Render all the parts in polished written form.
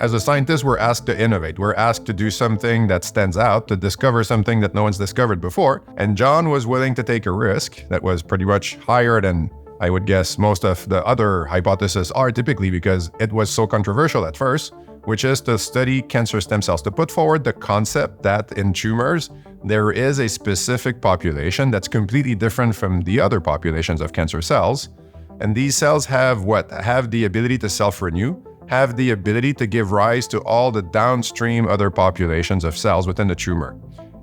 As a scientist, we're asked to innovate. We're asked to do something that stands out, to discover something that no one's discovered before. And John was willing to take a risk that was pretty much higher than I would guess most of the other hypotheses are typically, because it was so controversial at first, which is to study cancer stem cells, to put forward the concept that in tumors, there is a specific population that's completely different from the other populations of cancer cells. And these cells have what? Have the ability to self-renew, have the ability to give rise to all the downstream other populations of cells within the tumor.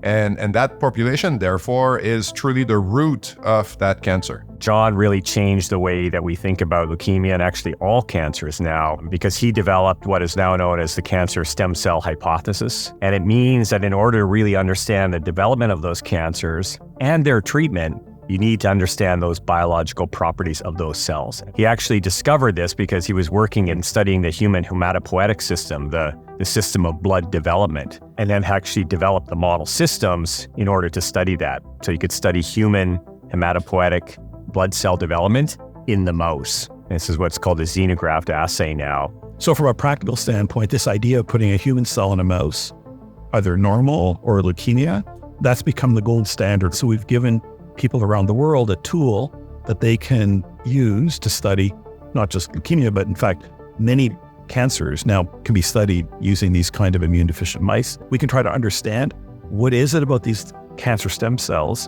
And that population, therefore, is truly the root of that cancer. John really changed the way that we think about leukemia and actually all cancers now, because he developed what is now known as the cancer stem cell hypothesis. And it means that in order to really understand the development of those cancers and their treatment, you need to understand those biological properties of those cells. He actually discovered this because he was working and studying the human hematopoietic system, the system of blood development, and then actually developed the model systems in order to study that. So you could study human hematopoietic blood cell development in the mouse. This is what's called a xenograft assay now. So from a practical standpoint, this idea of putting a human cell in a mouse, either normal or leukemia, that's become the gold standard. So we've given people around the world a tool that they can use to study not just leukemia, but in fact, many cancers now can be studied using these kind of immune deficient mice. We can try to understand what is it about these cancer stem cells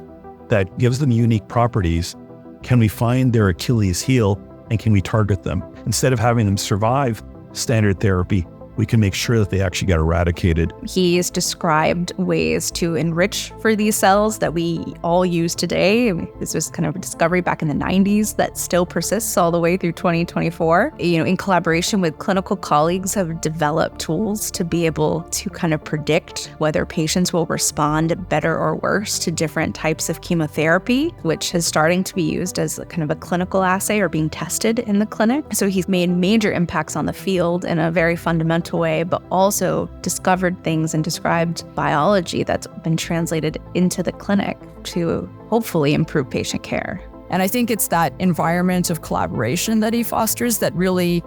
that gives them unique properties. Can we find their Achilles heel and can we target them? Instead of having them survive standard therapy, we can make sure that they actually get eradicated. He's described ways to enrich for these cells that we all use today. This was kind of a discovery back in the 90s that still persists all the way through 2024. In collaboration with clinical colleagues, have developed tools to be able to kind of predict whether patients will respond better or worse to different types of chemotherapy, which is starting to be used as kind of a clinical assay or being tested in the clinic. So he's made major impacts on the field in a very fundamental way, but also discovered things and described biology that's been translated into the clinic to hopefully improve patient care. And I think it's that environment of collaboration that he fosters that really,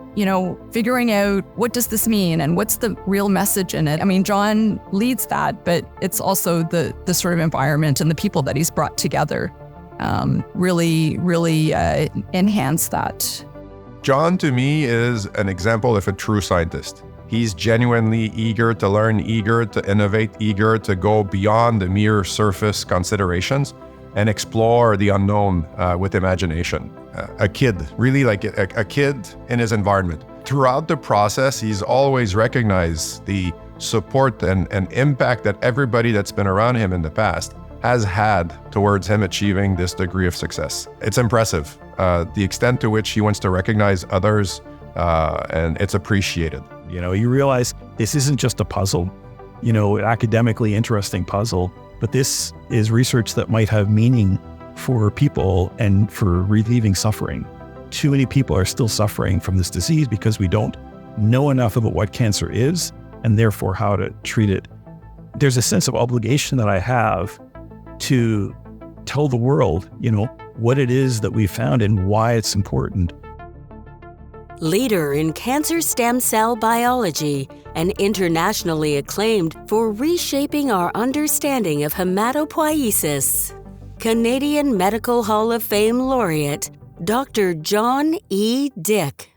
figuring out what does this mean and what's the real message in it. I mean, John leads that, but it's also the sort of environment and the people that he's brought together really enhance that. John, to me, is an example of a true scientist. He's genuinely eager to learn, eager to innovate, eager to go beyond the mere surface considerations and explore the unknown with imagination. A kid, really like a kid in his environment. Throughout the process, he's always recognized the support and impact that everybody that's been around him in the past has had towards him achieving this degree of success. It's impressive, the extent to which he wants to recognize others, and it's appreciated. You realize this isn't just a puzzle, academically interesting puzzle, but this is research that might have meaning for people and for relieving suffering. Too many people are still suffering from this disease because we don't know enough about what cancer is and therefore how to treat it. There's a sense of obligation that I have to tell the world, what it is that we found and why it's important. Leader in cancer stem cell biology and internationally acclaimed for reshaping our understanding of hematopoiesis. Canadian Medical Hall of Fame laureate, Dr. John E. Dick.